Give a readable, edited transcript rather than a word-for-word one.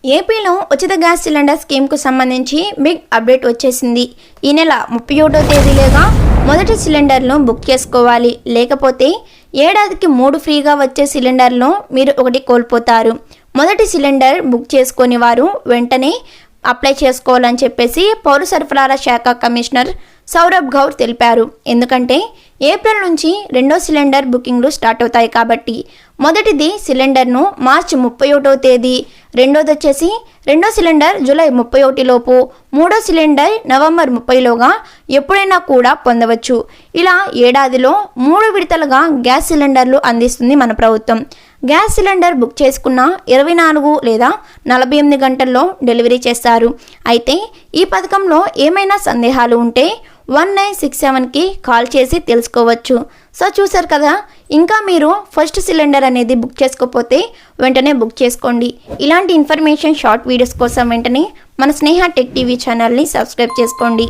ఏపీలో ఉచిత gas cylinder స్కీమ్కు సంబంధించి బిగ్ అప్డేట్ వచ్చేసింది. ఈ నెల 31వ తేదీలోగా మొదటి సిలిండర్ను బుక్ చేసుకోవాలి. లేకపోతే ఏడాదికి 3 ఫ్రీగా వచ్చే సిలిండర్ను మీరు ఒకటి కోల్పోతారు. మొదటి సిలిండర్ బుక్ చేసుకుని వారు వెంటనే అప్లై చేసుకోవాలని చెప్పేసి పౌర సరఫరాల శాఖ కమిషనర్ సౌరభ్ గౌర్ తెలిపారు. ఎందుకంటే ఏప్రిల్ నుంచి రెండో సిలిండర్ బుకింగ్లు స్టార్ట్ అవుతాయి కాబట్టి మొదటిది సిలిండర్ను మార్చి 31వ తేదీ, రెండోది వచ్చేసి రెండో సిలిండర్ జూలై 31 లోపు, మూడో సిలిండర్ నవంబర్ 30లోగా ఎప్పుడైనా కూడా పొందవచ్చు. ఇలా ఏడాదిలో 3 విడతలుగా గ్యాస్ సిలిండర్లు అందిస్తుంది మన ప్రభుత్వం. గ్యాస్ సిలిండర్ బుక్ చేసుకున్న 24 లేదా 48 గంటల్లో డెలివరీ చేస్తారు. అయితే ఈ పథకంలో ఏమైనా సందేహాలు ఉంటే 1967కి కాల్ చేసి తెలుసుకోవచ్చు. సో చూసారు కదా, ఇంకా మీరు ఫస్ట్ సిలిండర్ అనేది బుక్ చేసుకోకపోతే వెంటనే బుక్ చేసుకోండి. ఇలాంటి ఇన్ఫర్మేషన్ షార్ట్ వీడియోస్ కోసం వెంటనే మన స్నేహ టెక్ టీవీ ఛానల్ని సబ్స్క్రైబ్ చేసుకోండి.